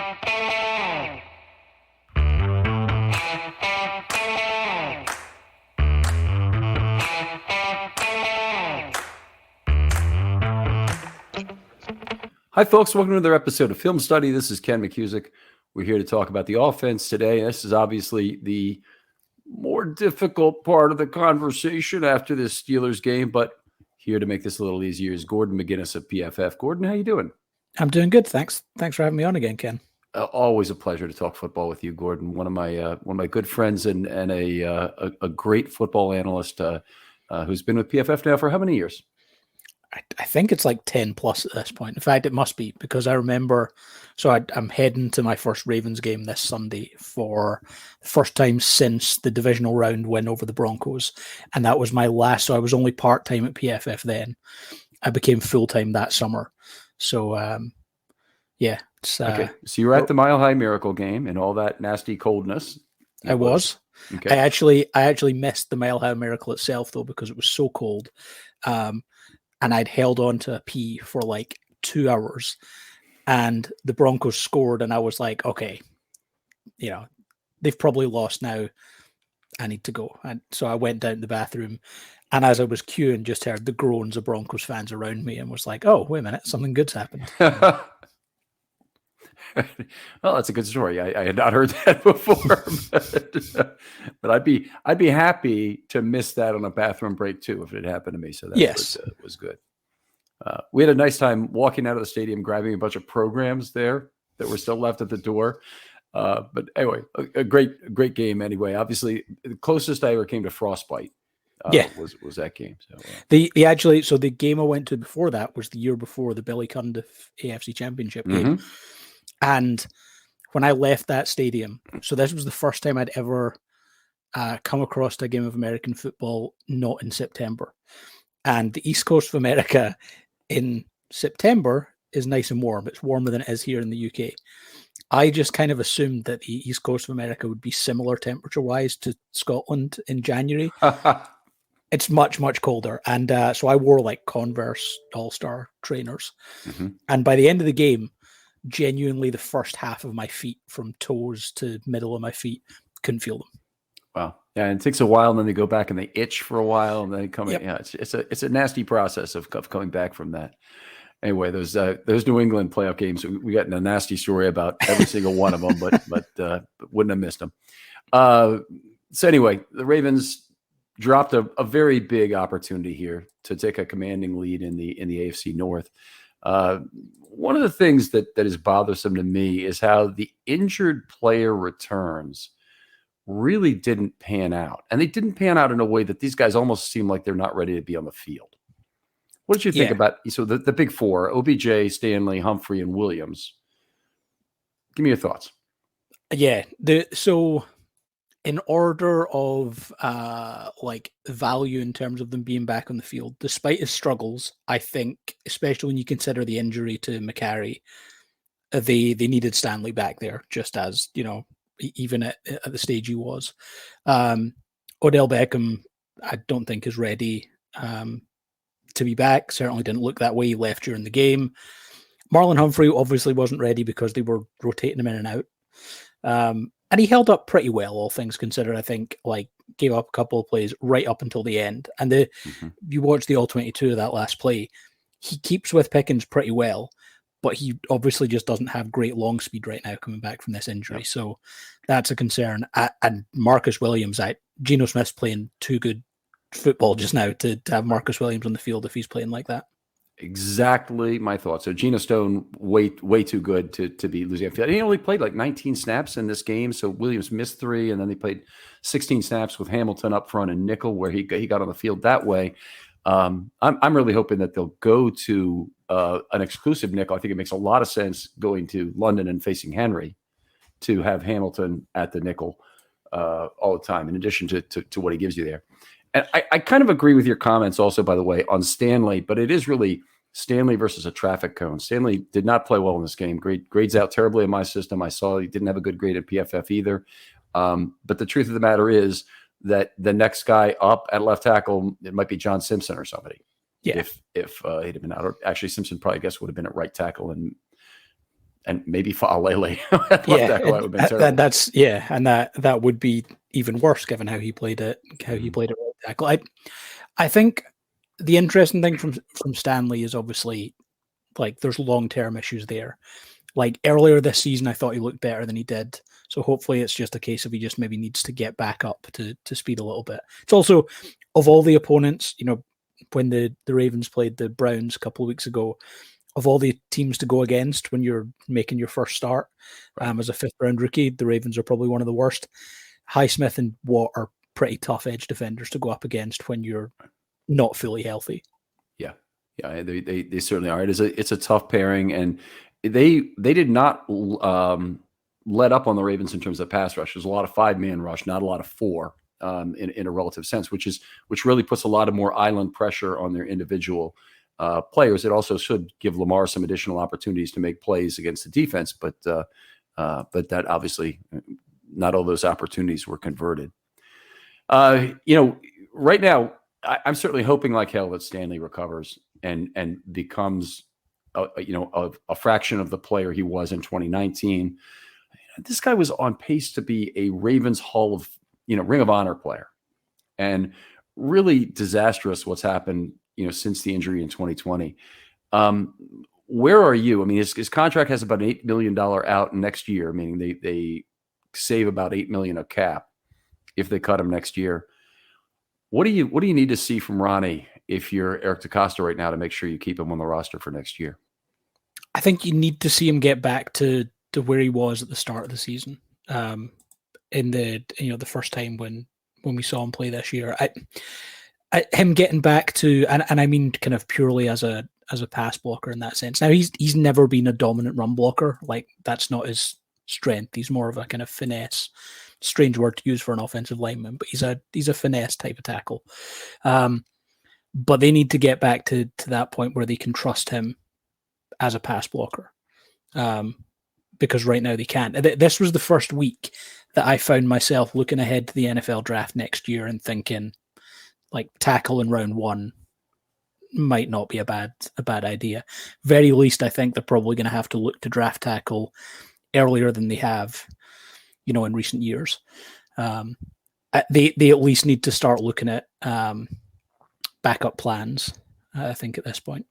Hi, folks. Welcome to another episode of Film Study. This is Ken McCusick. We're here to talk about the offense today. This is obviously the more difficult part of the conversation after this Steelers game, but here to make this a little easier is Gordon McGinnis of PFF. Gordon, how you doing? I'm doing good. Thanks for having me on again, Ken. Always a pleasure to talk football with you, Gordon. One of my good friends and a great football analyst who's been with PFF now for how many years? I think it's like 10 plus at this point. In fact, it must be, because I remember, I'm heading to my first Ravens game this Sunday for the first time since the divisional round win over the Broncos. And that was my last, so I was only part-time at PFF then. I became full-time that summer. So, yeah. Okay. So you were at the Mile High Miracle game and all that nasty coldness. I was. Okay. I actually missed the Mile High Miracle itself, though, because it was so cold. And I'd held on to a pee for like 2 hours, and the Broncos scored, and I was like, okay, they've probably lost now. I need to go. And so I went down to the bathroom, and as I was queuing, just heard the groans of Broncos fans around me and was like, oh, wait a minute, something good's happened. Well, that's a good story. I had not heard that before, but I'd be happy to miss that on a bathroom break too if it happened to me. So that was good. We had a nice time walking out of the stadium, grabbing a bunch of programs there that were still left at the door. But anyway, a great game. Anyway, obviously the closest I ever came to frostbite. Was that game. So the game I went to before that was the year before the Billy Cundiff AFC Championship game. And when I left that stadium, so this was the first time I'd ever come across a game of American football not in September. And the East Coast of America in September is nice and warm. It's warmer than it is here in the UK. I just kind of assumed that the East Coast of America would be similar temperature-wise to Scotland in January. It's much, much colder. And so I wore like Converse All-Star trainers. Mm-hmm. And by the end of the game, genuinely the first half of my feet from toes to middle of my feet couldn't feel them. Wow. Yeah, and it takes a while, and then they go back and they itch for a while, and then they come. Yep. Yeah, it's a nasty process of coming back from that. Anyway, those New England playoff games, we got in a nasty story about every single one of them, but wouldn't have missed them. So anyway, the Ravens dropped a very big opportunity here to take a commanding lead in the AFC North. One of the things that is bothersome to me is how the injured player returns really didn't pan out. And they didn't pan out in a way that these guys almost seem like they're not ready to be on the field. What did you think about the big four, OBJ, Stanley, Humphrey, and Williams? Give me your thoughts. Yeah. So in order of value in terms of them being back on the field, despite his struggles, I think, especially when you consider the injury to McCarry, they needed Stanley back there, just as, even at the stage he was. Odell Beckham, I don't think is ready to be back. Certainly didn't look that way. He left during the game. Marlon Humphrey obviously wasn't ready because they were rotating him in and out. And he held up pretty well, all things considered. I think, gave up a couple of plays right up until the end. And you watch the all-22 of that last play, he keeps with Pickens pretty well, but he obviously just doesn't have great long speed right now coming back from this injury. Yep. So that's a concern. And Marcus Williams, Geno Smith's playing too good football just now to have Marcus Williams on the field if he's playing like that. Exactly my thoughts. So Geno Stone, way too good to be losing a field. He only played like 19 snaps in this game, so Williams missed 3, and then they played 16 snaps with Hamilton up front and nickel, where he got on the field that way. I'm really hoping that they'll go to an exclusive nickel. I think it makes a lot of sense going to London and facing Henry to have Hamilton at the nickel all the time, in addition to what he gives you there. And I kind of agree with your comments also, by the way, on Stanley, but it is really Stanley versus a traffic cone. Stanley did not play well in this game. Grades out terribly in my system. I saw he didn't have a good grade at PFF either. But the truth of the matter is that the next guy up at left tackle, it might be John Simpson or somebody. Yeah. If he'd have been out. Or actually, Simpson probably, I guess, would have been at right tackle. And and maybe Faalele at left Yeah, tackle. That would have been terrible. that's and that would be even worse given how he played it. How he played at right tackle. I think the interesting thing from Stanley is obviously like there's long-term issues there. Like earlier this season, I thought he looked better than he did. So hopefully it's just a case of he just maybe needs to get back up to speed a little bit. It's also, of all the opponents, when the Ravens played the Browns a couple of weeks ago, of all the teams to go against when you're making your first start as a fifth-round rookie, the Ravens are probably one of the worst. Highsmith and Watt are pretty tough edge defenders to go up against when you're not fully healthy. Yeah, they certainly are. It's a tough pairing, and they did not let up on the Ravens in terms of pass rush. There's a lot of 5-man rush, not a lot of 4 in a relative sense, which really puts a lot of more island pressure on their individual players. It also should give Lamar some additional opportunities to make plays against the defense, but that obviously not all those opportunities were converted. Right now, I'm certainly hoping like hell that Stanley recovers and becomes a fraction of the player he was in 2019. This guy was on pace to be a Ravens Hall of Ring of Honor player, and really disastrous what's happened since the injury in 2020. Where are you? I mean, his contract has about an $8 million out next year, meaning they save about $8 million of cap if they cut him next year. What do you need to see from Ronnie if you're Eric DeCosta right now to make sure you keep him on the roster for next year? I think you need to see him get back to where he was at the start of the season. In the first time when we saw him play this year, him getting back to and I mean kind of purely as a pass blocker in that sense. Now he's never been a dominant run blocker. Like that's not his strength. He's more of a kind of finesse. Strange word to use for an offensive lineman, but he's a finesse type of tackle. But they need to get back to that point where they can trust him as a pass blocker. Because right now they can't. This was the first week that I found myself looking ahead to the NFL draft next year and thinking, like, tackle in round 1 might not be a bad idea. Very least, I think they're probably going to have to look to draft tackle earlier than they have, in recent years. They at least need to start looking at backup plans, I think, at this point.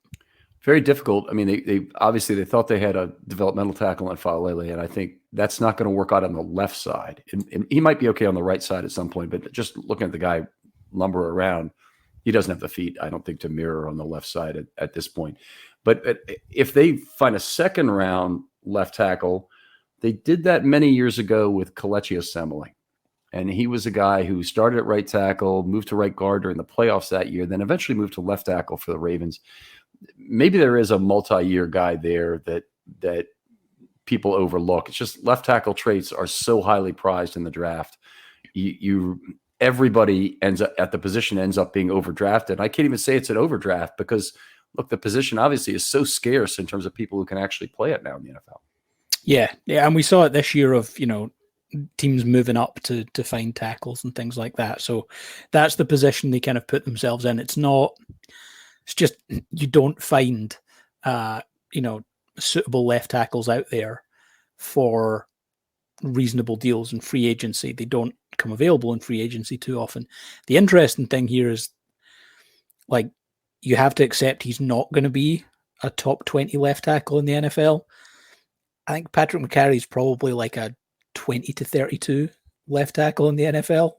Very difficult. I mean, they obviously they thought they had a developmental tackle in Faalele, and I think that's not going to work out on the left side. And he might be okay on the right side at some point, but just looking at the guy lumber around, he doesn't have the feet, I don't think, to mirror on the left side at this point. But if they find a second round left tackle, they did that many years ago with Kelechi Osemele. And he was a guy who started at right tackle, moved to right guard during the playoffs that year, then eventually moved to left tackle for the Ravens. Maybe there is a multi-year guy there that people overlook. It's just left tackle traits are so highly prized in the draft. Everybody ends up at the position ends up being overdrafted. I can't even say it's an overdraft because look, the position obviously is so scarce in terms of people who can actually play it now in the NFL. Yeah, and we saw it this year of teams moving up to find tackles and things like that. So that's the position they kind of put themselves in. It's just you don't find suitable left tackles out there for reasonable deals in free agency. They don't come available in free agency too often. The interesting thing here is, like, you have to accept he's not going to be a top 20 left tackle in the NFL. I think Patrick McCarry is probably like a 20 to 32 left tackle in the NFL.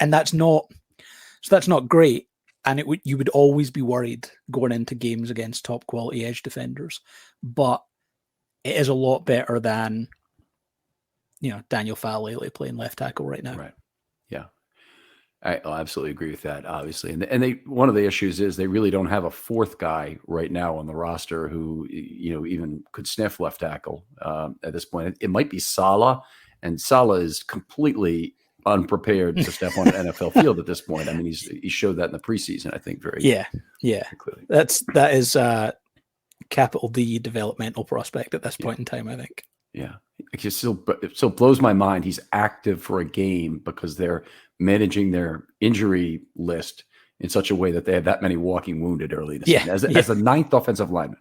And that's not great. And you would always be worried going into games against top quality edge defenders, but it is a lot better than, Daniel Faalele playing left tackle right now. Right. Yeah. I'll absolutely agree with that, obviously. And one of the issues is they really don't have a fourth guy right now on the roster who, even could sniff left tackle at this point. It might be Saleh, and Saleh is completely unprepared to step on an NFL field at this point. I mean, he showed that in the preseason, I think, very clearly. That is capital D developmental prospect at this point in time, I think. Yeah. It still blows my mind he's active for a game because they're managing their injury list in such a way that they have that many walking wounded early this season as the 9th offensive lineman.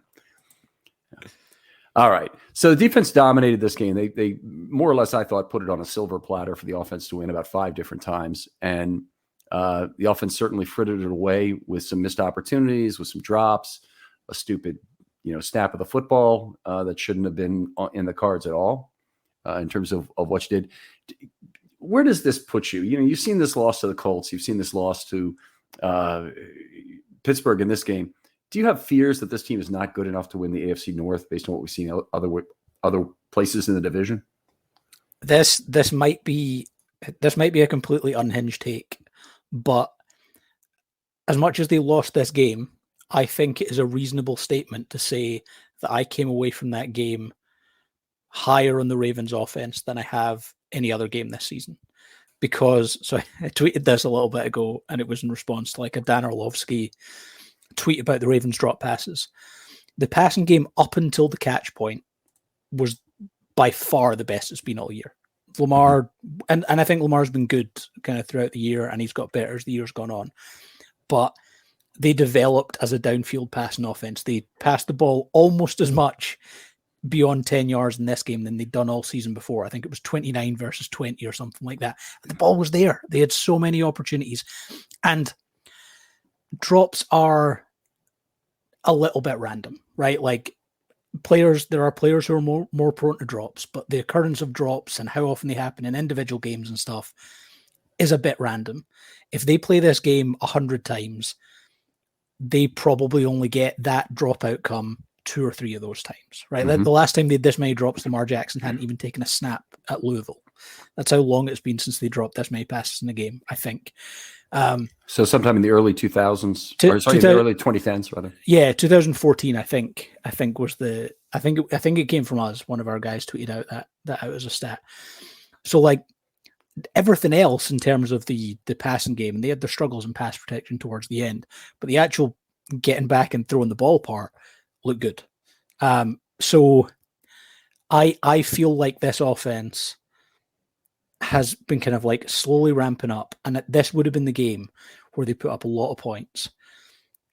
All right. So the defense dominated this game. They more or less, I thought, put it on a silver platter for the offense to win about 5 different times. And the offense certainly frittered it away with some missed opportunities, with some drops, a stupid, snap of the football that shouldn't have been in the cards at all in terms of what you did. Where does this put you? You've seen this loss to the Colts. You've seen this loss to Pittsburgh in this game. Do you have fears that this team is not good enough to win the AFC North based on what we've seen other places in the division? This might be a completely unhinged take, but as much as they lost this game, I think it is a reasonable statement to say that I came away from that game higher on the Ravens offense than I have any other game this season. Because, so I tweeted this a little bit ago, and it was in response to like a Dan Orlovsky tweet about the Ravens drop passes. The passing game up until the catch point was by far the best it's been all year. Lamar, and I think Lamar's been good kind of throughout the year, and he's got better as the year's gone on. But they developed as a downfield passing offense. They passed the ball almost as much beyond 10 yards in this game than they'd done all season before. I think it was 29 versus 20 or something like that. And the ball was there. They had so many opportunities. And drops are a little bit random, right? Like there are players who are more prone to drops, but the occurrence of drops and how often they happen in individual games and stuff is a bit random. If they play this game 100 times, they probably only get that drop outcome 2 or 3 of those times, right? The last time they had this many drops, Lamar Jackson hadn't even taken a snap at Louisville. That's how long it's been since they dropped this many passes in a game, I think. So sometime in the early 2000s, the early 2010s, rather. Yeah, 2014, I think was I think it came from us. One of our guys tweeted out that out as a stat. So like everything else in terms of the passing game, and they had their struggles in pass protection towards the end, but the actual getting back and throwing the ball part looked good. So I feel like this offense has been kind of like slowly ramping up, and this would have been the game where they put up a lot of points.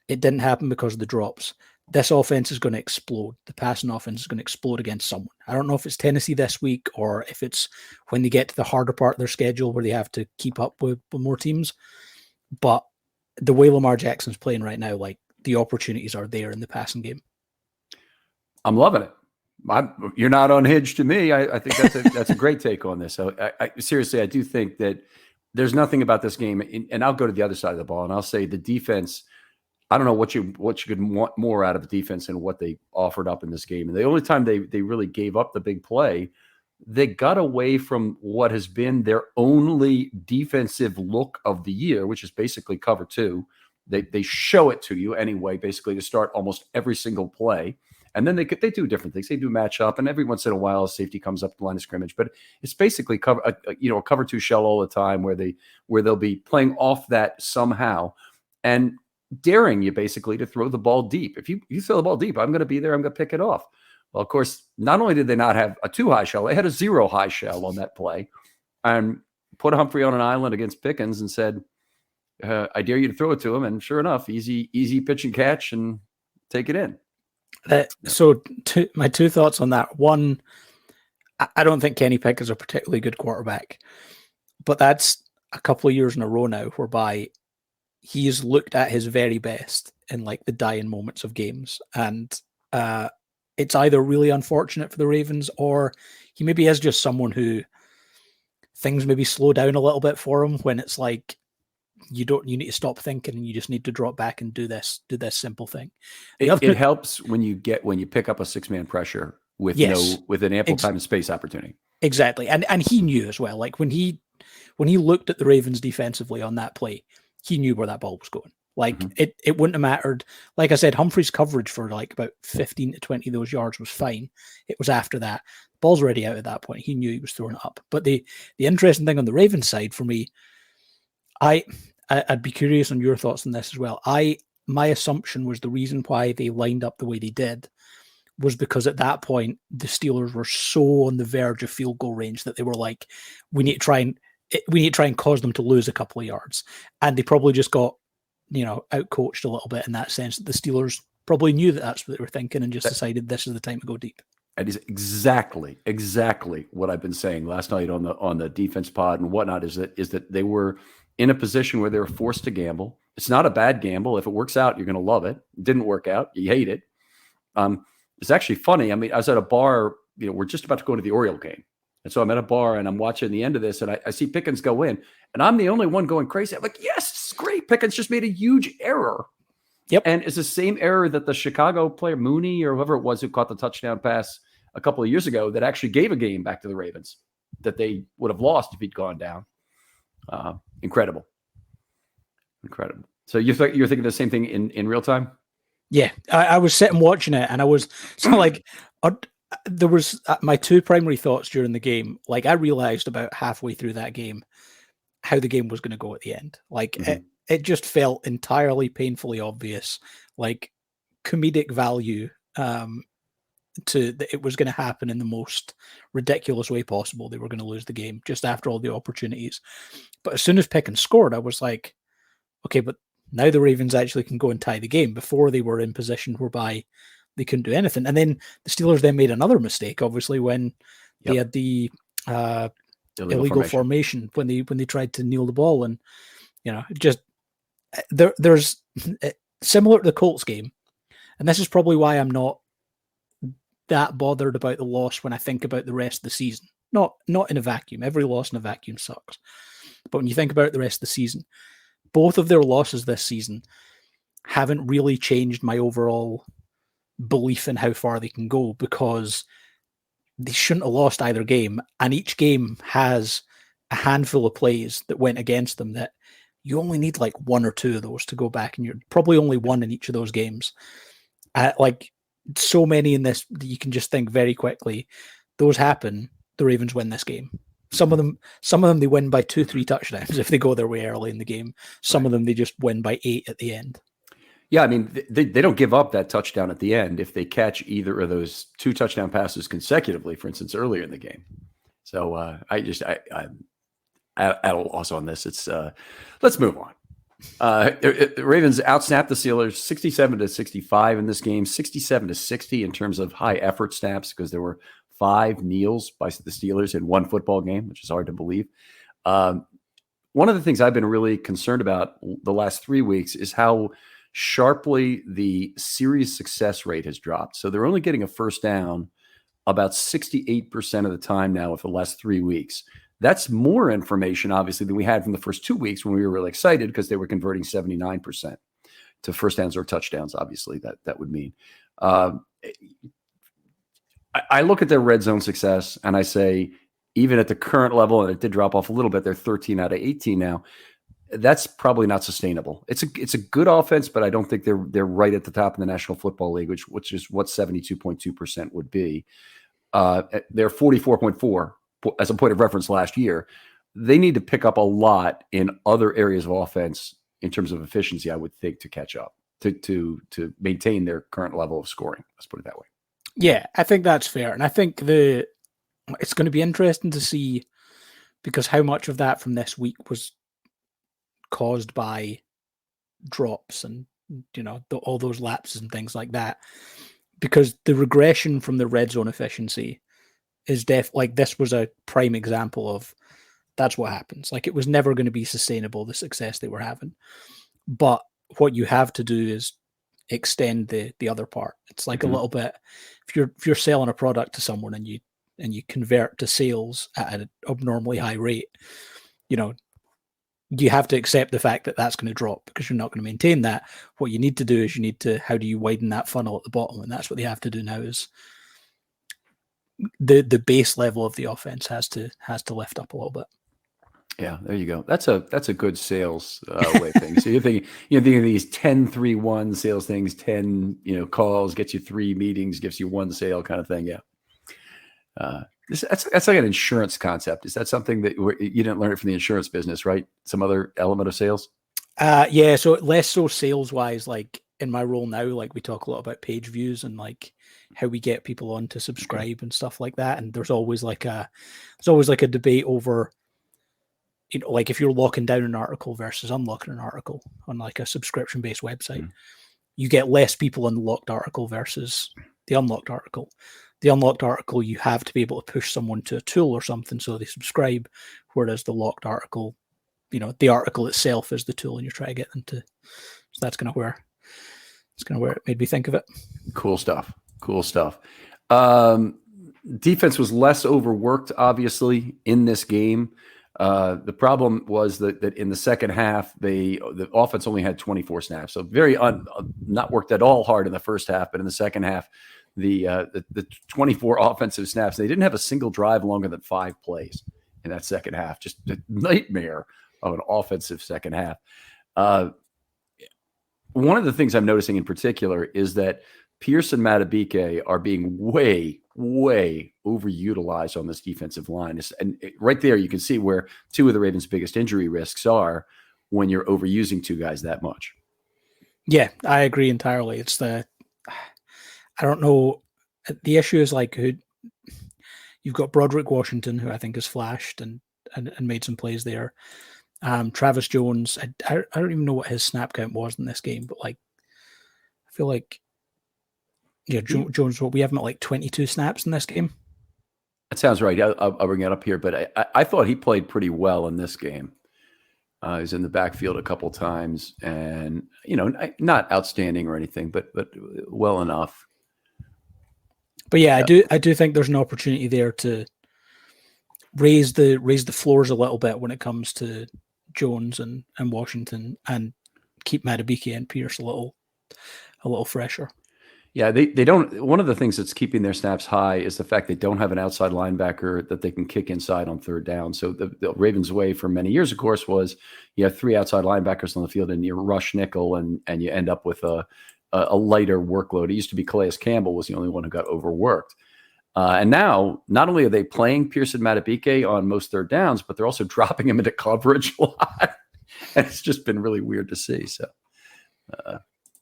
It didn't happen because of the drops. This offense is going to explode. The passing offense is going to explode against someone. I don't know if it's Tennessee this week or if it's when they get to the harder part of their schedule where they have to keep up with more teams. But the way Lamar Jackson's playing right now, like the opportunities are there in the passing game. I'm loving it. You're not unhinged to me. I think that's a great take on this. So seriously, I do think that there's nothing about this game, and I'll go to the other side of the ball, and I'll say the defense. I don't know what you could want more out of the defense and what they offered up in this game. And the only time they really gave up the big play, they got away from what has been their only defensive look of the year, which is basically cover 2. They show it to you anyway, basically to start almost every single play. And then they do different things. They do match up, and every once in a while, a safety comes up the line of scrimmage. But it's basically a cover 2 shell all the time, where they'll be playing off that somehow and daring you basically to throw the ball deep. If you throw the ball deep, I'm going to be there. I'm going to pick it off. Well, of course, not only did they not have a 2 high shell, they had a 0 high shell on that play, and put Humphrey on an island against Pickens and said, "I dare you to throw it to him." And sure enough, easy pitch and catch, and take it in. So my 2 thoughts on that. One, I don't think Kenny Pickett's a particularly good quarterback, but that's a couple of years in a row now whereby he's looked at his very best in like the dying moments of games. And it's either really unfortunate for the Ravens, or he maybe is just someone who things maybe slow down a little bit for him when it's like, you need to stop thinking and you just need to drop back and do this simple thing. It helps when you pick up a 6-man pressure with an ample time and space opportunity. Exactly. And he knew as well, like when he looked at the Ravens defensively on that play, he knew where that ball was going. Like it wouldn't have mattered. Like I said, Humphrey's coverage for like about 15 to 20 of those yards was fine. It was after that. The ball's already out at that point. He knew he was throwing it up. But the interesting thing on the Ravens side for me, I'd be curious on your thoughts on this as well. My assumption was the reason why they lined up the way they did was because at that point, the Steelers were so on the verge of field goal range that they were like, we need to try and cause them to lose a couple of yards. And they probably just got, out-coached a little bit in that sense. The Steelers probably knew that that's what they were thinking and just decided this is the time to go deep. That is exactly what I've been saying last night on the defense pod and whatnot. Is that they were in a position where they were forced to gamble. It's not a bad gamble. If it works out, you're going to love it. It didn't work out, you hate it. It's actually funny. I mean, I was at a bar. We're just about to go to the Oriole game, and so I'm at a bar and I'm watching the end of this, and I see Pickens go in, and I'm the only one going crazy. I'm like, yes, it's great. Pickens just made a huge error. Yep. And it's the same error that the Chicago player, Mooney or whoever it was who caught the touchdown pass a couple of years ago, that actually gave a game back to the Ravens that they would have lost if he'd gone down. Incredible. So you're thinking the same thing in real time? Yeah, I was sitting watching it, and I was there was my two primary thoughts during the game. Like, I realized about halfway through that game how the game was going to go at the end. Like, it just felt entirely painfully obvious, like comedic value, to that it was going to happen in the most ridiculous way possible. They were going to lose the game just after all the opportunities. But as soon as Pickens scored, I was like, okay, but now the Ravens actually can go and tie the game. Before, they were in position whereby they couldn't do anything. And then the Steelers then made another mistake, obviously, when they had the illegal formation when they tried to kneel the ball. And, just there's similar to the Colts game. And this is probably why I'm not that bothered about the loss when I think about the rest of the season. Not in a vacuum. Every loss in a vacuum sucks. But when you think about the rest of the season, both of their losses this season haven't really changed my overall belief in how far they can go, because they shouldn't have lost either game. And each game has a handful of plays that went against them that you only need like one or two of those to go back, and you're probably only one in each of those games. Like, so many in this that you can just think very quickly, those happen, the Ravens win this game. Some of them they win by 2-3 touchdowns if they go their way early in the game. Some of them they just win by 8 at the end. Yeah, I mean, they don't give up that touchdown at the end if they catch either of those 2 touchdown passes consecutively, for instance, earlier in the game. So I'm at a loss on this. It's let's move on. The Ravens outsnapped the Steelers 67-65 in this game, 67-60 in terms of high effort snaps, because there were 5 kneels by the Steelers in one football game, which is hard to believe. One of the things I've been really concerned about the last 3 weeks is how sharply the series success rate has dropped. So they're only getting a first down about 68% of the time now for the last 3 weeks. That's more information, obviously, than we had from the first 2 weeks when we were really excited because they were converting 79% to first downs or touchdowns, obviously, that would mean. I look at their red zone success and I say, even at the current level, and it did drop off a little bit, they're 13 out of 18 now. That's probably not sustainable. It's a good offense, but I don't think they're right at the top of the National Football League, which is what 72.2% would be. They're 44.4 as a point of reference last year. They need to pick up a lot in other areas of offense in terms of efficiency, I would think, to catch up, to maintain their current level of scoring. Let's put it that way. Yeah, I think that's fair. And I think it's going to be interesting to see, because how much of that from this week was caused by drops and, all those lapses and things like that. Because the regression from the red zone efficiency is like, this was a prime example of that's what happens. Like, it was never going to be sustainable, the success they were having. But what you have to do is extend the other part. It's like a little bit, if you're selling a product to someone and you convert to sales at an abnormally high rate, you have to accept the fact that that's going to drop, because you're not going to maintain that. What you need to do is how do you widen that funnel at the bottom? And that's what they have to do now. Is the base level of the offense has to lift up a little bit. Yeah, there you go. That's a good sales way thing. So you're thinking of these 10-3-1 sales things, 10 calls gets you 3 meetings, gives you 1 sale kind of thing. Yeah, that's like an insurance concept. Is that something that you didn't learn it from the insurance business, right? Some other element of sales? Yeah, so less so sales wise. Like, in my role now, like, we talk a lot about page views and like how we get people on to subscribe and stuff like that. And there's always like a debate over, like, if you're locking down an article versus unlocking an article on like a subscription based website, you get less people on the locked article versus the unlocked article. the unlocked article, you have to be able to push someone to a tool or something so they subscribe, whereas the locked article, the article itself is the tool, and you're trying to get them to. So that's kind of where it made me think of it. Cool stuff. Defense was less overworked, obviously, in this game. The problem was that in the second half, the offense only had 24 snaps, so very not worked at all hard in the first half. But in the second half, the 24 offensive snaps, they didn't have a single drive longer than 5 plays in that second half. Just a nightmare of an offensive second half. One of the things I'm noticing in particular is that Pierce and Matabike are being way overutilized on this defensive line. And right there, you can see where 2 of the Ravens' biggest injury risks are when you're overusing 2 guys that much. Yeah, I agree entirely. I don't know. The issue is you've got Broderick Washington, who I think has flashed and made some plays there. Travis Jones, I don't even know what his snap count was in this game, but I feel like Jones, we have him at 22 snaps in this game. That sounds right. I'll bring it up here, but I thought he played pretty well in this game. He was in the backfield a couple times, and not outstanding or anything, but well enough. But yeah, I do think there's an opportunity there to raise the floors a little bit when it comes to Jones and Washington, and keep Matabike and Pierce a little fresher. Yeah, they don't. One of the things that's keeping their snaps high is the fact they don't have an outside linebacker that they can kick inside on third down. So the Ravens' way for many years, of course, was you have 3 outside linebackers on the field and you rush nickel and you end up with a lighter workload. It used to be Calais Campbell was the only one who got overworked. And now, not only are they playing Pierce and Matabike on most third downs, but they're also dropping him into coverage a lot. And it's just been really weird to see. So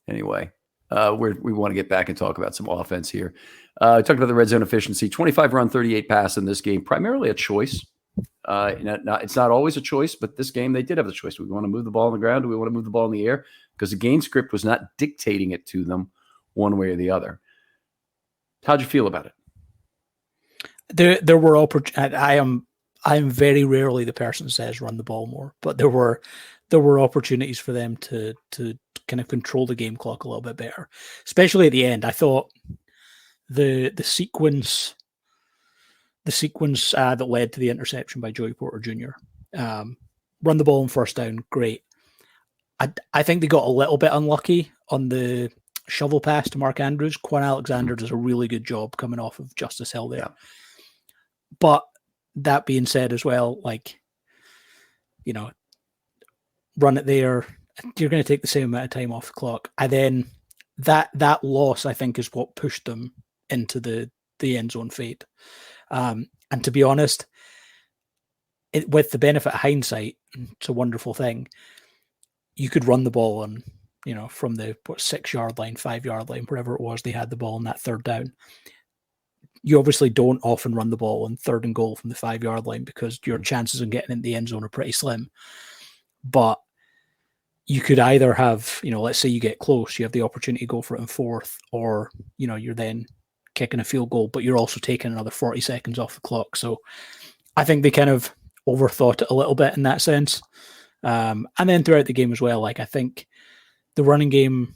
anyway. We want to get back and talk about some offense here. Talked about the red zone efficiency, 25 run, 38 pass in this game, primarily a choice. It's not always a choice, but this game they did have the choice. Do we want to move the ball on the ground? Do we want to move the ball in the air? Because the game script was not dictating it to them one way or the other. How'd you feel about it? There were I am very rarely the person who says run the ball more, but there were opportunities for them to kind of control the game clock a little bit better, especially at the end. I thought the sequence that led to the interception by Joey Porter Jr. Run the ball on first down, great. I think they got a little bit unlucky on the shovel pass to Mark Andrews. Quan Alexander does a really good job coming off of Justice Hill there. Yeah. But that being said as well, run it there, you're going to take the same amount of time off the clock. And then that loss, I think, is what pushed them into the end zone fate. And to be honest, with the benefit of hindsight, it's a wonderful thing. You could run the ball on, from the 6-yard line, 5-yard line, wherever it was, they had the ball on that third down. You obviously don't often run the ball on 3rd and goal from the 5-yard line because your chances of getting in the end zone are pretty slim. But you could either have, let's say you get close, you have the opportunity to go for it in 4th, or, you're then kicking a field goal, but you're also taking another 40 seconds off the clock. So I think they kind of overthought it a little bit in that sense. And then throughout the game as well, I think the running game,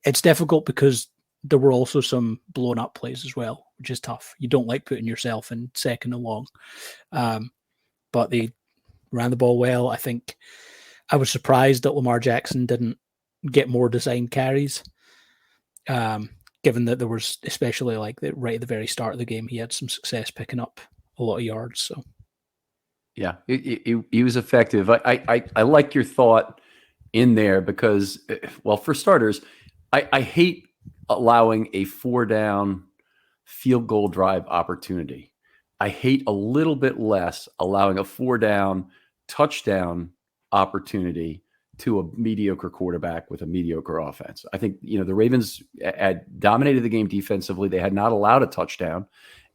it's difficult because there were also some blown up plays as well, which is tough. You don't like putting yourself in 2nd and long. But they ran the ball well. I think I was surprised that Lamar Jackson didn't get more design carries, given that there was, especially right at the very start of the game, he had some success picking up a lot of yards. So, yeah, he was effective. I like your thought in there because, well, for starters, I hate allowing a 4-down field goal drive opportunity. I hate a little bit less allowing a 4-down touchdown opportunity to a mediocre quarterback with a mediocre offense. I think, the Ravens had dominated the game defensively. They had not allowed a touchdown.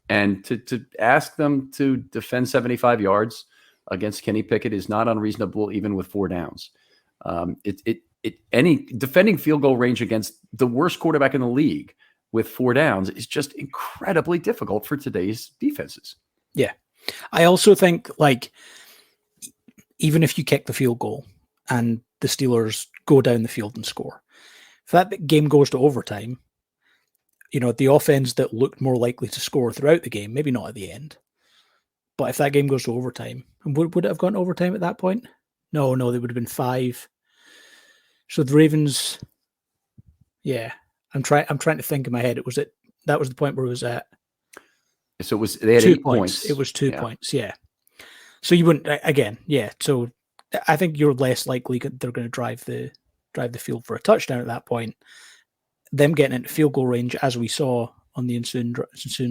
And to ask them to defend 75 yards against Kenny Pickett is not unreasonable, even with 4 downs. Any defending field goal range against the worst quarterback in the league with 4 downs is just incredibly difficult for today's defenses. Yeah. I also think, like, even if you kick the field goal and the Steelers go down the field and score, if that game goes to overtime, the offense that looked more likely to score throughout the game, maybe not at the end, but if that game goes to overtime, would it have gone to overtime at that point? No, they would have been 5. So the Ravens, yeah, I'm trying to think in my head. That was the point where it was at. So they had 8 points. It was 2 points. Yeah. So you wouldn't, again. Yeah. So I think you're less likely they're going to drive the field for a touchdown at that point. Them getting into field goal range, as we saw on the ensuing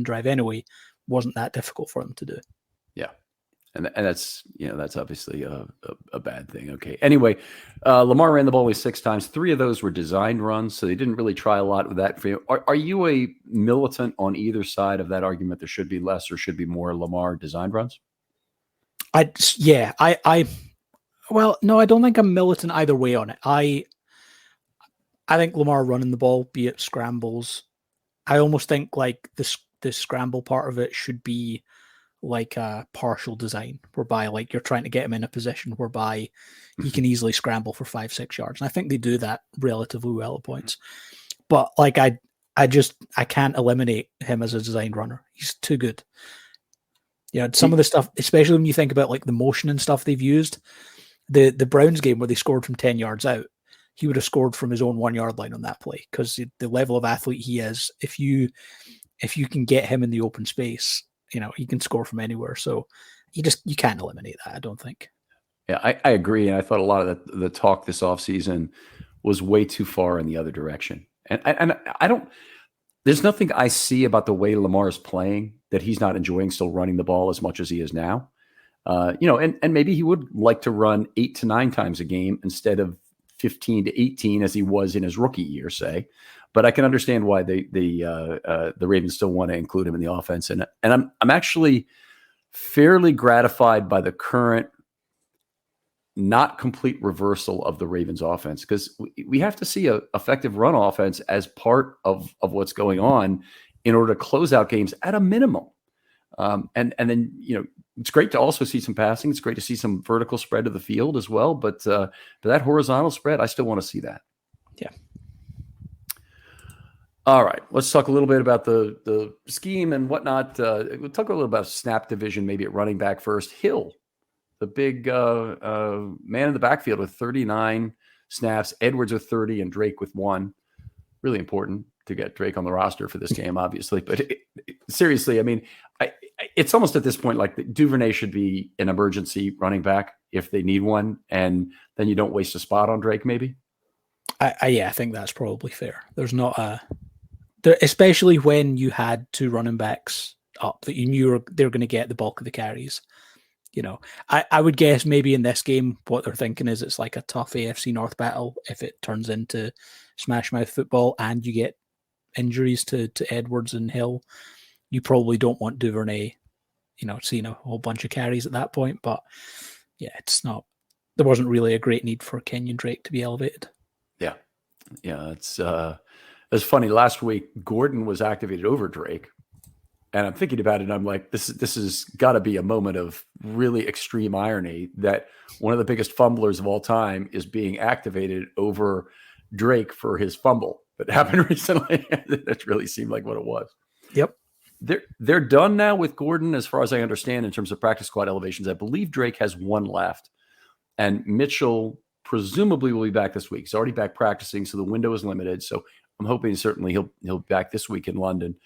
drive anyway, wasn't that difficult for them to do. Yeah. And that's, that's obviously a bad thing. Okay. Anyway, Lamar ran the ball only 6 times. 3 of those were designed runs, so they didn't really try a lot with that. For you, are you a militant on either side of that argument? There should be less or should be more Lamar designed runs? Well, no, I don't think I'm militant either way on it. I think Lamar running the ball, be it scrambles, I almost think like the scramble part of it should be like a partial design, whereby like you're trying to get him in a position whereby he can easily scramble for 5-6 yards. And I think they do that relatively well at points. But like I can't eliminate him as a designed runner. He's too good. Some of the stuff, especially when you think about like the motion and stuff they've used, the Browns game where they scored from 10 yards out, he would have scored from his own 1 yard line on that play, because the level of athlete he is, if you can get him in the open space, he can score from anywhere. So you can't eliminate that, I don't think. Yeah, I agree. And I thought a lot of the talk this offseason was way too far in the other direction. And I don't, there's nothing I see about the way Lamar is playing that he's not enjoying still running the ball as much as he is now. And maybe he would like to run 8 to 9 times a game instead of 15 to 18 as he was in his rookie year, say. But I can understand why the Ravens still want to include him in the offense, and I'm actually fairly gratified by the current not complete reversal of the Ravens offense, because we have to see a effective run offense as part of what's going on in order to close out games at a minimum. And then it's great to also see some passing. It's great to see some vertical spread of the field as well, but that horizontal spread, I still want to see that. Yeah. All right, let's talk a little bit about the scheme and whatnot. We'll talk a little about snap division, maybe at running back first. Hill, the big man in the backfield with 39 snaps, Edwards with 30, and Drake with 1. Really important to get Drake on the roster for this game, obviously. But seriously, I mean, it's almost at this point like Duvernay should be an emergency running back if they need one, and then you don't waste a spot on Drake, maybe. I think that's probably fair. There's not especially when you had 2 running backs up that you knew they're going to get the bulk of the carries. I would guess maybe in this game what they're thinking is it's like a tough AFC North battle. If it turns into smash mouth football and you get injuries to Edwards and Hill, you probably don't want Duvernay, seeing a whole bunch of carries at that point. But yeah, there wasn't really a great need for Kenyon Drake to be elevated. Yeah, it's funny. Last week, Gordon was activated over Drake, and I'm thinking about it, and I'm like, this has got to be a moment of really extreme irony that one of the biggest fumblers of all time is being activated over Drake for his fumble that happened recently. That really seemed like what it was. Yep. They're done now with Gordon, as far as I understand, in terms of practice squad elevations. I believe Drake has 1 left, and Mitchell presumably will be back this week. He's already back practicing, so the window is limited. So I'm hoping certainly he'll be back this week in London.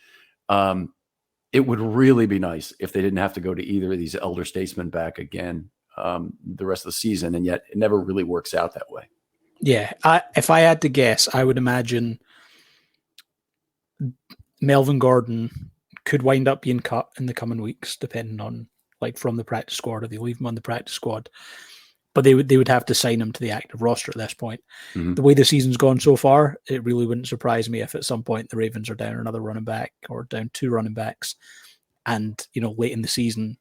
It would really be nice if they didn't have to go to either of these elder statesmen back again the rest of the season, and yet it never really works out that way. Yeah, if I had to guess, I would imagine Melvin Gordon could wind up being cut in the coming weeks, depending on from the practice squad, or they leave him on the practice squad. But they would have to sign him to the active roster at this point. Mm-hmm. The way the season's gone so far, it really wouldn't surprise me if at some point the Ravens are down another running back or down 2 running backs, and late in the season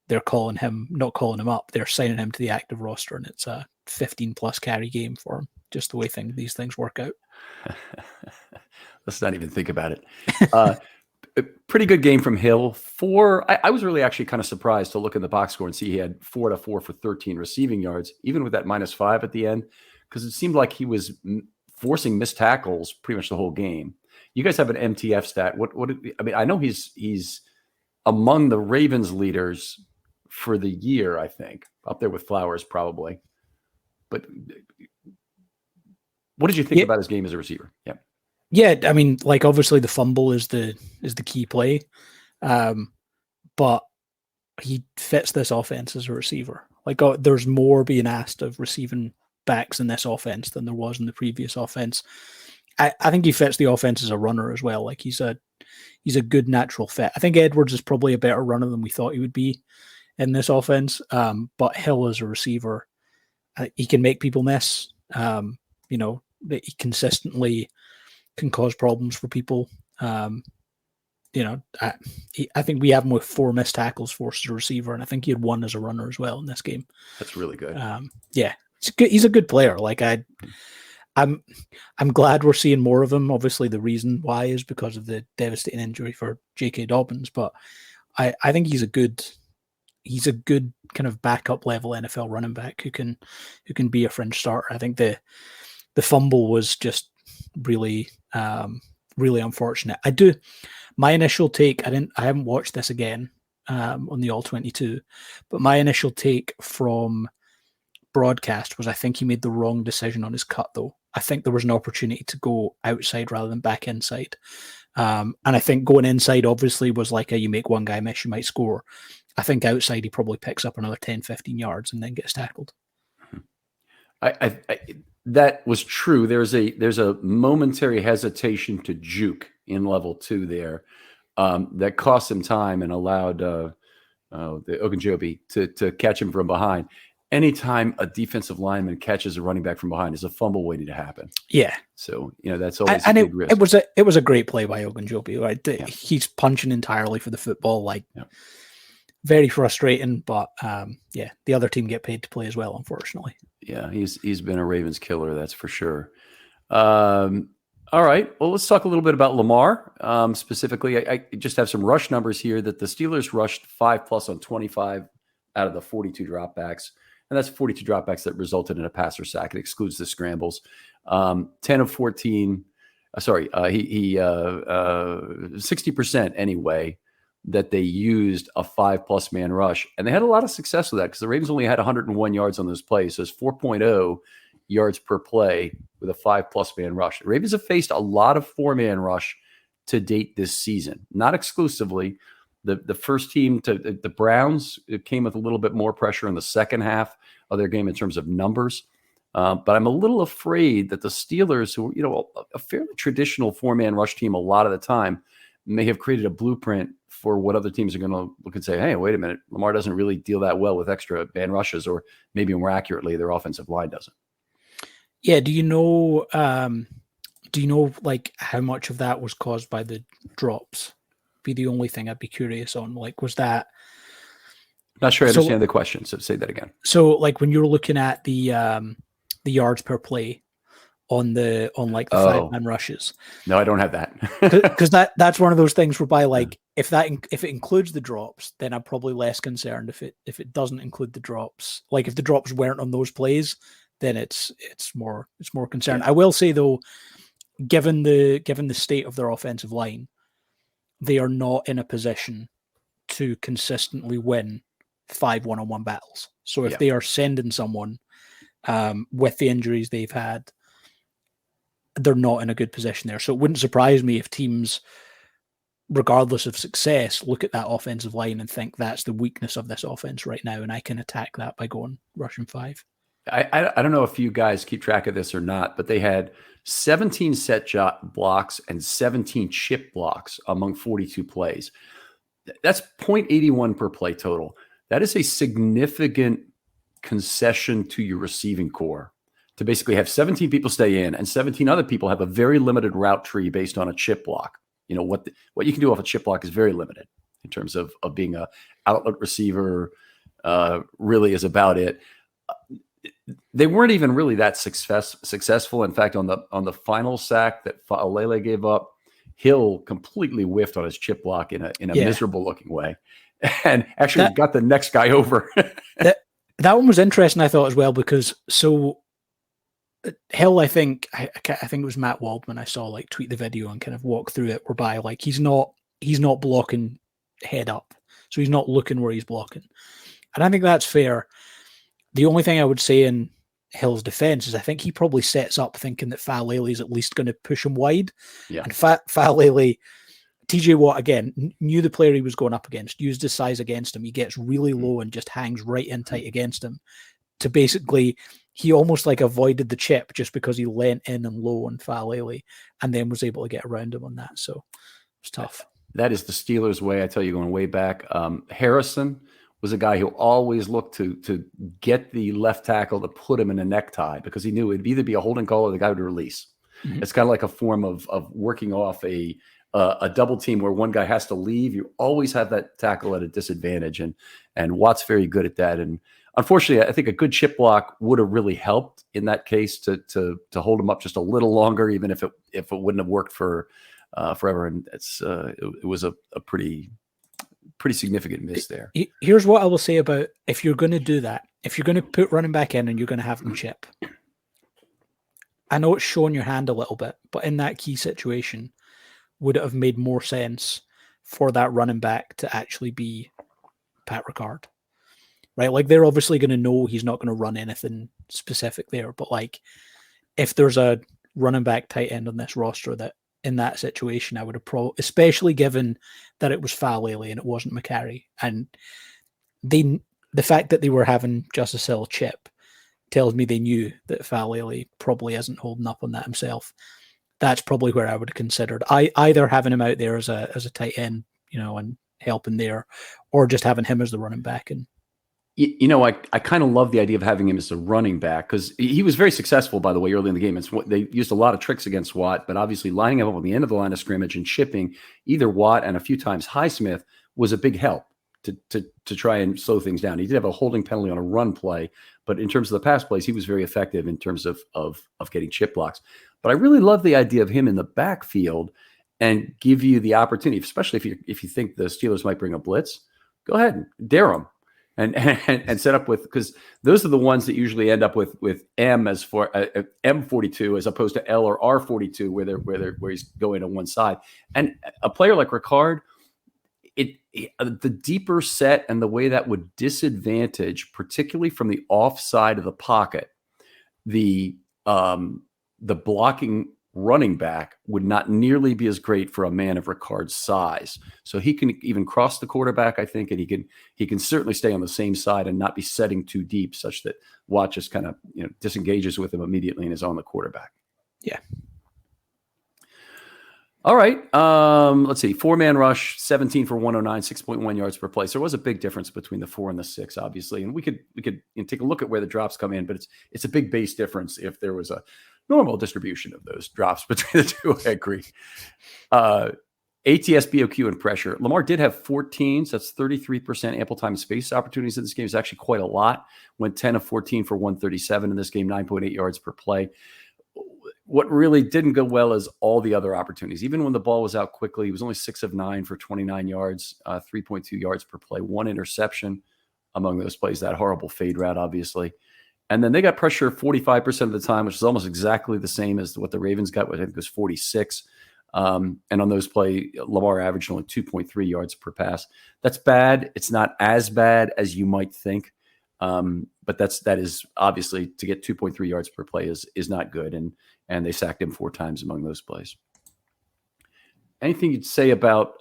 they're not calling him up, they're signing him to the active roster, and it's a 15+ carry game for him. Just the way these things work out. Let's not even think about it. A pretty good game from Hill. I was really actually kind of surprised to look in the box score and see he had 4 to 4 for 13 receiving yards, even with that -5 at the end, because it seemed like he was forcing missed tackles pretty much the whole game. You guys have an MTF stat. I mean, I know he's among the Ravens leaders for the year, I think, up there with Flowers probably. But what did you think about his game as a receiver? Yeah. Yeah, I mean, like obviously the fumble is the key play, but he fits this offense as a receiver. Like there's more being asked of receiving backs in this offense than there was in the previous offense. I think he fits the offense as a runner as well. Like he's a good natural fit. I think Edwards is probably a better runner than we thought he would be in this offense. But Hill as a receiver, he can make people miss. You know, he consistently can cause problems for people. You know, I think we have him with 4 missed tackles forced as a receiver, and I think he had 1 as a runner as well in this game. That's really good. Yeah, he's a good player. Like I'm glad we're seeing more of him. Obviously, the reason why is because of the devastating injury for J.K. Dobbins, but I think he's a good kind of backup level NFL running back who can be a fringe starter. I think the fumble was just really unfortunate. My initial take, I haven't watched this again on the All 22, but my initial take from broadcast was I think he made the wrong decision on his cut though. I think there was an opportunity to go outside rather than back inside. And I think going inside obviously was like you make one guy miss, you might score. I think outside he probably picks up another 10, 15 yards and then gets tackled. That was true. There's a momentary hesitation to juke in level 2 there that cost him time and allowed the Ogunjobi to catch him from behind. Anytime a defensive lineman catches a running back from behind is a fumble waiting to happen. Yeah. So, that's always a big risk. It was a great play by Ogunjobi, right? Yeah. He's punching entirely for the football, very frustrating, but the other team get paid to play as well, unfortunately. Yeah, he's been a Ravens killer, that's for sure. All right, well, let's talk a little bit about Lamar. Specifically, I just have some rush numbers here that the Steelers rushed 5+ on 25 out of the 42 dropbacks. And that's 42 dropbacks that resulted in a passer sack. It excludes the scrambles. 10 of 14. 60% anyway that they used a 5+ man rush. And they had a lot of success with that because the Ravens only had 101 yards on those plays. So it's 4.0 yards per play with a 5+ man rush. The Ravens have faced a lot of 4-man rush to date this season, not exclusively. The first team to the Browns, it came with a little bit more pressure in the second half of their game in terms of numbers. But I'm a little afraid that the Steelers, who a fairly traditional 4-man rush team a lot of the time, may have created a blueprint for what other teams are going to look and say, hey, wait a minute, Lamar doesn't really deal that well with extra man rushes, or maybe more accurately, their offensive line doesn't. Yeah. Do you know like how much of that was caused by the drops? Be the only thing I'd be curious on. Like, was that? Not sure I understand the question, so say that again. So, like, when you're looking at the yards per play on the 5-man rushes. No, I don't have that. Because that's one of those things whereby, like, if it includes the drops, then I'm probably less concerned. If it doesn't include the drops, like if the drops weren't on those plays, then it's more concerned. I will say though, given the state of their offensive line, they are not in a position to consistently win 5 one-on-one battles. So if they are sending someone with the injuries they've had, they're not in a good position there. So it wouldn't surprise me if teams, regardless of success, look at that offensive line and think that's the weakness of this offense right now, and I can attack that by going rushing 5. I don't know if you guys keep track of this or not, but they had 17 set blocks and 17 chip blocks among 42 plays. That's 0.81 per play total. That is a significant concession to your receiving core to basically have 17 people stay in and 17 other people have a very limited route tree based on a chip block. What you can do off a chip block is very limited in terms of being a outlet receiver. Really is about it. They weren't even really that successful. In fact, on the final sack that Alele gave up, Hill completely whiffed on his chip block in a Yeah. miserable looking way, and actually That- got the next guy over. that one was interesting, I thought, as well, because Hill, I think it was Matt Waldman I saw like tweet the video and kind of walk through it, whereby like he's not blocking head up, so he's not looking where he's blocking, and I think that's fair. The only thing I would say in Hill's defense is I think he probably sets up thinking that Faalele is at least going to push him wide, and Faalele, TJ Watt again knew the player he was going up against, used his size against him. He gets really low and just hangs right in tight against him. To basically, he almost like avoided the chip just because he leant in and low on Faalele, and then was able to get around him on that. So it's tough. That is the Steelers' way. I tell you, going way back, Harrison was a guy who always looked to get the left tackle to put him in a necktie because he knew it'd either be a holding call or the guy would release. Mm-hmm. It's kind of like a form of working off a double team where one guy has to leave. You always have that tackle at a disadvantage, and Watt's very good at that. And unfortunately, I think a good chip block would have really helped in that case to hold him up just a little longer, even if it wouldn't have worked for forever. And it was a pretty significant miss there. Here's what I will say about if you're going to do that, if you're going to put running back in and you're going to have them chip. I know it's showing your hand a little bit, but in that key situation, would it have made more sense for that running back to actually be Pat Ricard? Right? Like they're obviously going to know he's not going to run anything specific there, but like if there's a running back tight end on this roster that in that situation, I would have especially given that it was Faalele and it wasn't McCarry. And the fact that they were having Justice Hill chip tells me they knew that Faalele probably isn't holding up on that himself. That's probably where I would have considered either having him out there as a tight end, and helping there, or just having him as the running back. And I kind of love the idea of having him as a running back because he was very successful, by the way, early in the game. They used a lot of tricks against Watt, but obviously lining him up on the end of the line of scrimmage and chipping either Watt and a few times Highsmith was a big help to try and slow things down. He did have a holding penalty on a run play, but in terms of the pass plays, he was very effective in terms of getting chip blocks. But I really love the idea of him in the backfield and give you the opportunity, especially if you think the Steelers might bring a blitz, go ahead and dare them. And set up with, because those are the ones that usually end up with M as for M42 as opposed to L or R42 where he's going on one side. And a player like Ricard, the deeper set and the way that would disadvantage, particularly from the off side of the pocket, the blocking running back would not nearly be as great for a man of Ricard's size. So he can even cross the quarterback, I think, and he can certainly stay on the same side and not be setting too deep such that Watt just kind of disengages with him immediately and is on the quarterback. Yeah. All right. Let's see. 4-man rush, 17 for 109, 6.1 yards per play. So there was a big difference between the 4 and the 6, obviously. And we could take a look at where the drops come in, but it's a big base difference if there was a normal distribution of those drops between the two, I agree. ATS, BOQ, and pressure. Lamar did have 14, so that's 33% ample time and space opportunities in this game. It's actually quite a lot. Went 10 of 14 for 137 in this game, 9.8 yards per play. What really didn't go well is all the other opportunities. Even when the ball was out quickly, he was only 6 of 9 for 29 yards, 3.2 yards per play, 1 interception among those plays, that horrible fade route, obviously. And then they got pressure 45% of the time, which is almost exactly the same as what the Ravens got, which I think was 46. And on those plays, Lamar averaged only 2.3 yards per pass. That's bad. It's not as bad as you might think. But that is obviously, to get 2.3 yards per play is not good. And they sacked him 4 times among those plays. Anything you'd say about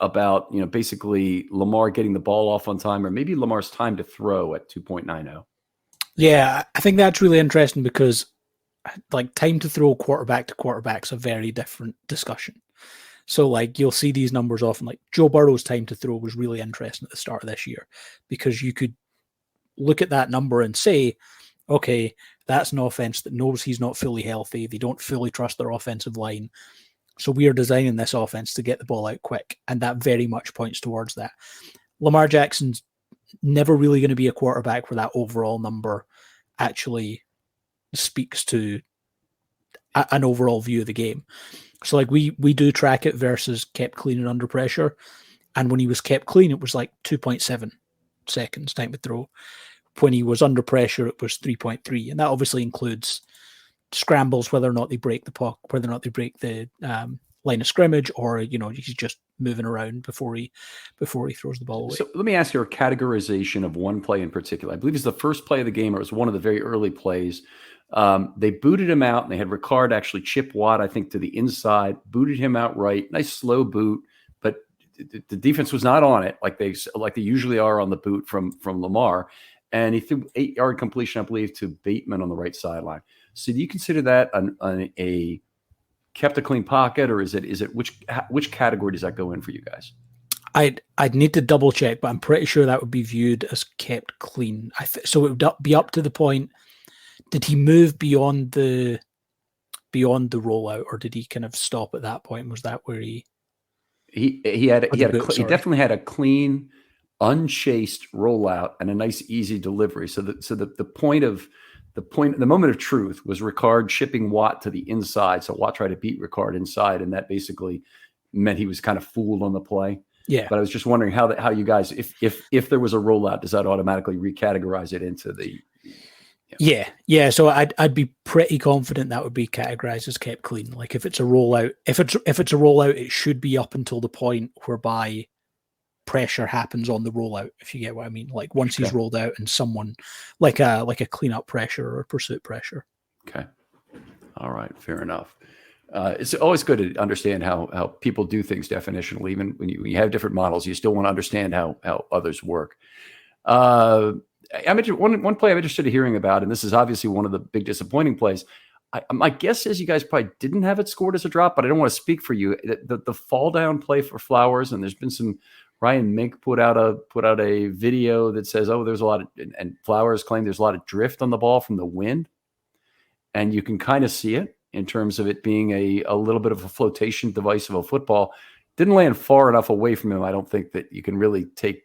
basically Lamar getting the ball off on time, or maybe Lamar's time to throw at 2.90? Yeah, I think that's really interesting because like time to throw quarterback to quarterback's a very different discussion. So like you'll see these numbers often, like Joe Burrow's time to throw was really interesting at the start of this year because you could look at that number and say, okay, that's an offense that knows he's not fully healthy. They don't fully trust their offensive line. So we are designing this offense to get the ball out quick. And that very much points towards that. Lamar Jackson's never really going to be a quarterback where that overall number actually speaks to an overall view of the game. So like we do track it versus kept clean and under pressure. And when he was kept clean, it was like 2.7 seconds time to throw. When he was under pressure, it was 3.3. And that obviously includes scrambles, whether or not they break the puck, whether or not they break the line of scrimmage, or he's just moving around before he throws the ball away. So let me ask you a categorization of one play in particular. I believe it's the first play of the game, or it was one of the very early plays. They booted him out, and they had Ricard actually chip Watt, I think, to the inside, booted him out right. Nice slow boot, but the defense was not on it like they usually are on the boot from Lamar. And he threw 8-yard completion, I believe, to Bateman on the right sideline. So do you consider that a kept a clean pocket, or is it which category does that go in for you guys? I'd need to double check, but I'm pretty sure that would be viewed as kept clean. So it would be up to the point. Did he move beyond the rollout, or did he kind of stop at that point? Was that where he definitely had a clean, unchased rollout and a nice easy delivery. So the moment of truth was Ricard chipping Watt to the inside. So Watt tried to beat Ricard inside, and that basically meant he was kind of fooled on the play. Yeah. But I was just wondering how you guys, if there was a rollout, does that automatically recategorize it into the? Yeah. So I'd be pretty confident that would be categorized as kept clean. Like if it's a rollout, if it's a rollout, it should be up until the point whereby pressure happens on the rollout, if you get what I mean. Like once he's rolled out and someone like a cleanup pressure or a pursuit pressure. Okay. All right. Fair enough. It's always good to understand how people do things definitionally. Even when you have different models, you still want to understand how others work. One play I'm interested in hearing about, and this is obviously one of the big disappointing plays. My guess is you guys probably didn't have it scored as a drop, but I don't want to speak for you. The fall down play for Flowers, and there's been some. Ryan Mink put out a video that says, "Oh, there's a lot of," and Flowers claimed there's a lot of drift on the ball from the wind, and you can kind of see it in terms of it being a little bit of a flotation device of a football. Didn't land far enough away from him. I don't think that you can really take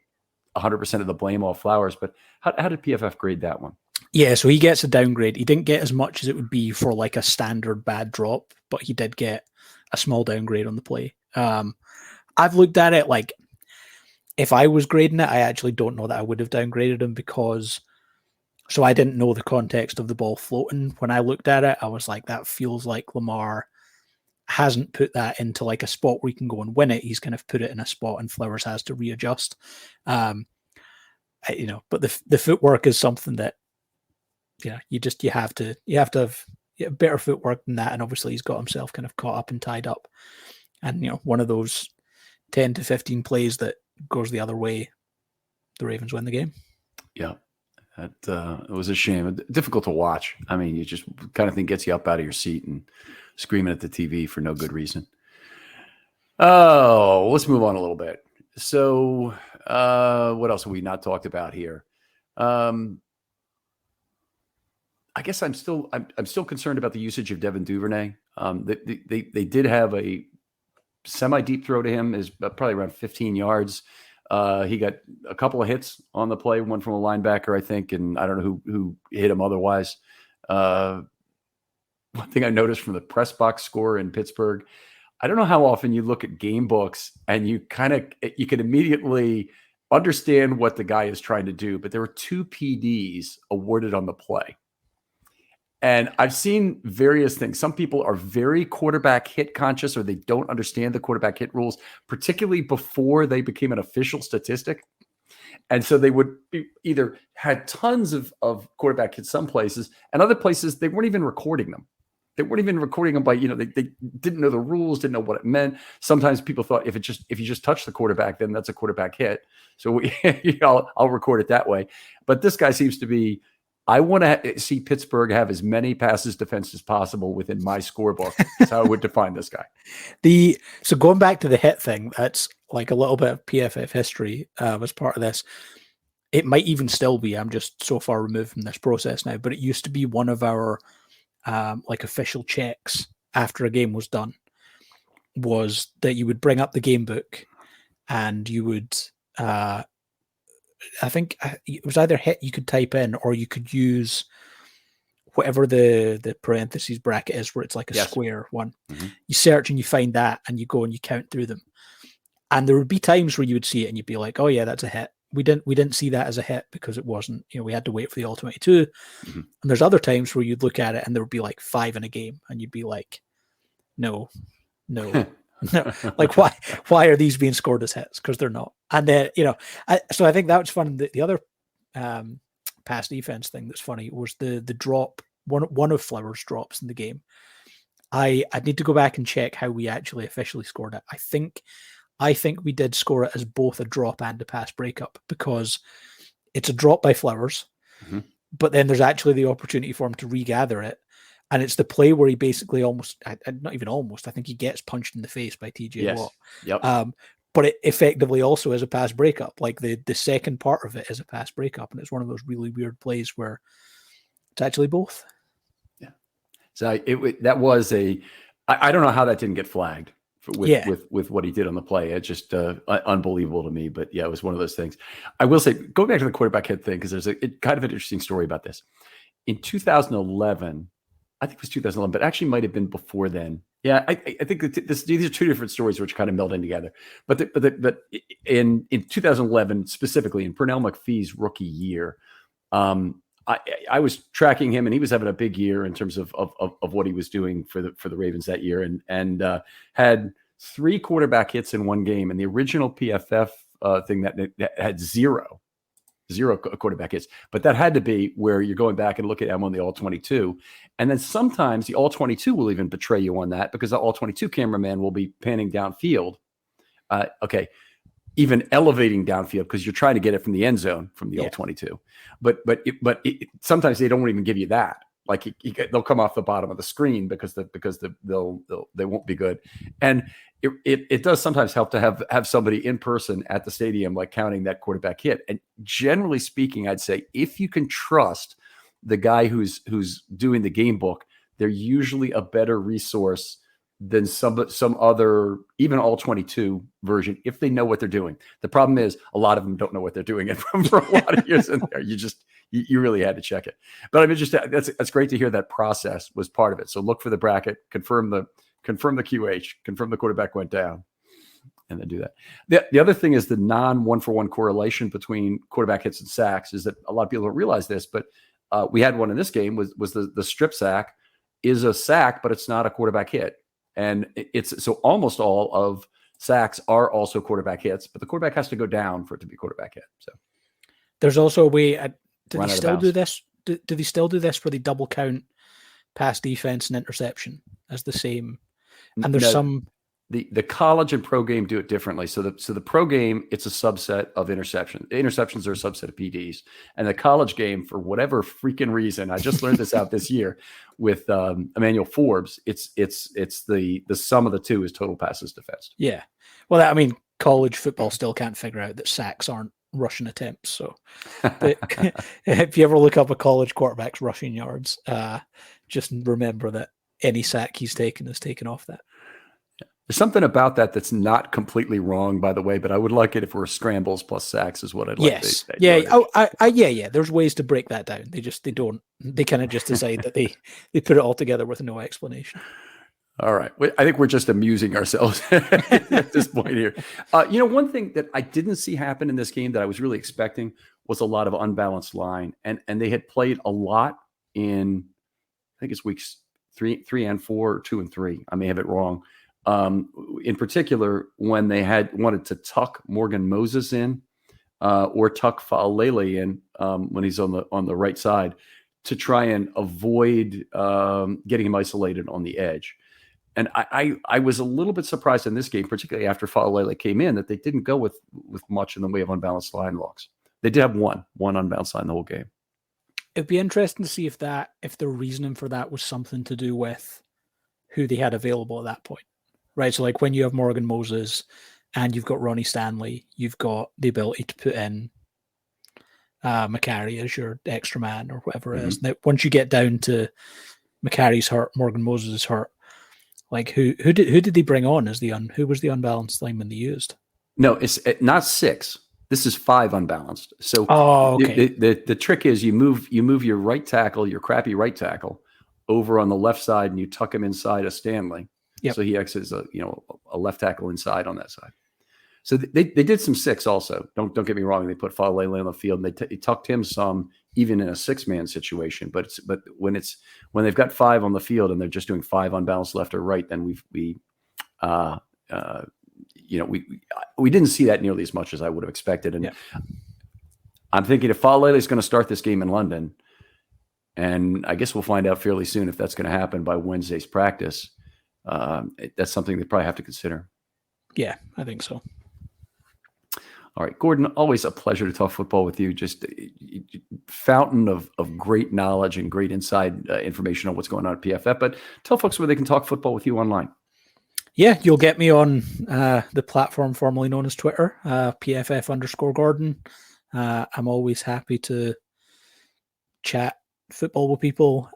100% of the blame off Flowers. But how did PFF grade that one? Yeah, so he gets a downgrade. He didn't get as much as it would be for like a standard bad drop, but he did get a small downgrade on the play. I've looked at it like, if I was grading it, I actually don't know that I would have downgraded him because I didn't know the context of the ball floating. When I looked at it, I was like, that feels like Lamar hasn't put that into like a spot where he can go and win it. He's kind of put it in a spot and Flowers has to readjust. But the footwork is something that, you have to have better footwork than that. And obviously he's got himself kind of caught up and tied up. And, one of those 10 to 15 plays that goes the other way, the Ravens win the game. Yeah, that it was a shame. Difficult to watch. I mean, you just kind of thing gets you up out of your seat and screaming at the TV for no good reason. Oh, let's move on a little bit. So, what else have we not talked about here? I guess I'm still concerned about the usage of Devin Duvernay. They did have a semi-deep throw to him, is probably around 15 yards. He got a couple of hits on the play, one from a linebacker, I think, and I don't know who hit him otherwise. One thing I noticed from the press box score in Pittsburgh, I don't know how often you look at game books and you can immediately understand what the guy is trying to do, but there were 2 PDs awarded on the play. And I've seen various things. Some people are very quarterback hit conscious, or they don't understand the quarterback hit rules, particularly before they became an official statistic. And so they would either had tons of quarterback hits some places, and other places they weren't even recording them. They weren't even recording them by, they didn't know the rules, didn't know what it meant. Sometimes people thought if you just touch the quarterback, then that's a quarterback hit. So I'll record it that way. But this guy seems to be, I want to see Pittsburgh have as many passes defense as possible within my scorebook. That's how I would define this guy. So going back to the hit thing, that's like a little bit of PFF history as part of this. It might even still be. I'm just so far removed from this process now, but it used to be one of our like official checks after a game was done, was that you would bring up the game book and you would I think it was either hit you could type in, or you could use whatever the parentheses bracket is, where it's like a square one. Mm-hmm. You search and you find that, and you go and you count through them. And there would be times where you would see it and you'd be like, oh yeah, that's a hit. We didn't see that as a hit because it wasn't, we had to wait for the all 22. Mm-hmm. And there's other times where you'd look at it and there would be like 5 in a game and you'd be like, no. Like why are these being scored as hits? Because they're not. And then, so I think that was fun. The other pass defense thing that's funny was the drop, one of Flowers' drops in the game. I'd need to go back and check how we actually officially scored it. I think we did score it as both a drop and a pass breakup, because it's a drop by Flowers, mm-hmm. but then there's actually the opportunity for him to regather it. And it's the play where he basically not even almost, I think he gets punched in the face by TJ Watt. Yep. But it effectively also is a pass breakup. Like the second part of it is a pass breakup. And it's one of those really weird plays where it's actually both. Yeah. So that was I don't know how that didn't get flagged with what he did on the play. It's just unbelievable to me. But yeah, it was one of those things. I will say, go back to the quarterback hit thing, because there's kind of an interesting story about this. In 2011, I think it was 2011, but actually might have been before then. Yeah, I think these are two different stories which kind of meld in together. But in 2011, specifically in Pernell McPhee's rookie year, I was tracking him, and he was having a big year in terms of what he was doing for the Ravens that year, and had 3 quarterback hits in one game. And the original PFF thing that had zero quarterback hits, but that had to be where you're going back and look at him on the all 22. And then sometimes the all 22 will even betray you on that, because the all 22 cameraman will be panning downfield. Even elevating downfield, because you're trying to get it from the end zone from the all 22. But sometimes they don't even give you that. Like they'll come off the bottom of the screen because they won't be good. And it does sometimes help to have somebody in person at the stadium, like counting that quarterback hit. And generally speaking, I'd say if you can trust the guy who's doing the game book, they're usually a better resource than some other, even all 22 version, if they know what they're doing. The problem is a lot of them don't know what they're doing, and for a lot of years in there, you really had to check it. But I'm interested. That's great to hear that process was part of it. So look for the bracket, confirm the QH, confirm the quarterback went down, and then do that. The other thing is the non 1-for-1 correlation between quarterback hits and sacks. Is that a lot of people don't realize this, but we had one in this game. Was the strip sack is a sack, but it's not a quarterback hit. And it's so almost all of sacks are also quarterback hits, but the quarterback has to go down for it to be a quarterback hit. So there's also a way. Do they still do this? Do they still do this where they double count pass defense and interception as the same? And there's some. The college and pro game do it differently. So the pro game, it's a subset of interception. Interceptions are a subset of PDs, and the college game, for whatever freaking reason, I just learned this out this year with Emmanuel Forbes. It's the sum of the two is total passes defensed. Yeah, well, college football still can't figure out that sacks aren't rushing attempts. So if you ever look up a college quarterback's rushing yards, just remember that any sack he's taken is taken off that. There's something about that that's not completely wrong, by the way, but I would like it if it were scrambles plus sacks is what I'd like. Yes. Yeah. There's ways to break that down. They kind of just decide that they put it all together with no explanation. All right. I think we're just amusing ourselves at this point here. One thing that I didn't see happen in this game that I was really expecting was a lot of unbalanced line. And they had played a lot in, I think it's weeks 3 and 4 or 2 and 3. I may have it wrong. In particular, when they wanted to tuck Morgan Moses in or tuck Fa'alele in when he's on the right side to try and avoid getting him isolated on the edge. And I was a little bit surprised in this game, particularly after Fa'alele came in, that they didn't go with much in the way of unbalanced line locks. They did have one unbalanced line the whole game. It'd be interesting to see if the reasoning for that was something to do with who they had available at that point. Right, so like when you have Morgan Moses and you've got Ronnie Stanley, you've got the ability to put in McCarry as your extra man or whatever it is. Now, once you get down to McCarry's hurt, Morgan Moses is hurt. Like who did they bring on as who was the unbalanced lineman they used? No, it's not 6. This is 5 unbalanced. So okay. the trick is you move your right tackle, your crappy right tackle, over on the left side, and you tuck him inside a Stanley. Yep. So he acts as a left tackle inside on that side. So they did some 6 also. Don't get me wrong. They put Falele on the field, and they tucked him some even in a 6-man situation. But when they've got 5 on the field and they're just doing 5 unbalanced left or right, then we didn't see that nearly as much as I would have expected. And I'm thinking if Falele is going to start this game in London, and I guess we'll find out fairly soon if that's going to happen by Wednesday's practice, that's something they probably have to consider. Yeah, I think so. All right, Gordon, always a pleasure to talk football with you. Just a fountain of great knowledge and great inside information on what's going on at PFF. But tell folks where they can talk football with you online. Yeah, you'll get me on the platform formerly known as Twitter, PFF_Gordon. I'm always happy to chat football with people.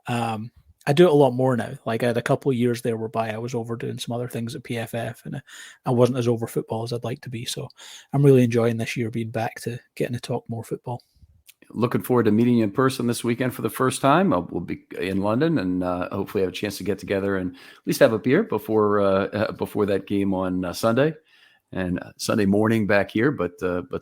I do it a lot more now. Like I had a couple of years there whereby I was over doing some other things at PFF, and I wasn't as over football as I'd like to be. So I'm really enjoying this year being back to getting to talk more football. Looking forward to meeting you in person this weekend for the first time. We'll be in London, and hopefully have a chance to get together and at least have a beer before that game on Sunday. And Sunday morning back here, but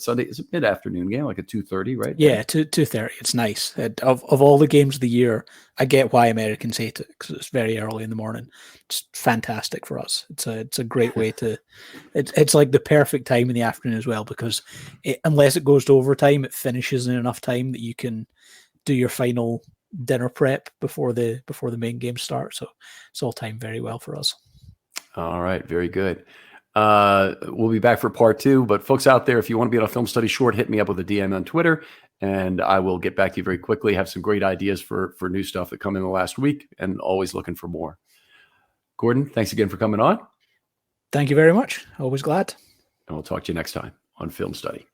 Sunday is a mid-afternoon game, like a 2:30, right? Yeah, 2:30. It's nice. Of all the games of the year, I get why Americans hate it because it's very early in the morning. It's fantastic for us. It's a great way to. It's like the perfect time in the afternoon as well because unless it goes to overtime, it finishes in enough time that you can do your final dinner prep before the main game starts. So it's all timed very well for us. All right, very good. We'll be back for part 2, but folks out there, if you want to be on a Film Study short, hit me up with a DM on Twitter and I will get back to you very quickly. Have some great ideas for new stuff that come in the last week and always looking for more. Gordon, thanks again for coming on. Thank you very much. Always glad. And we'll talk to you next time on Film Study.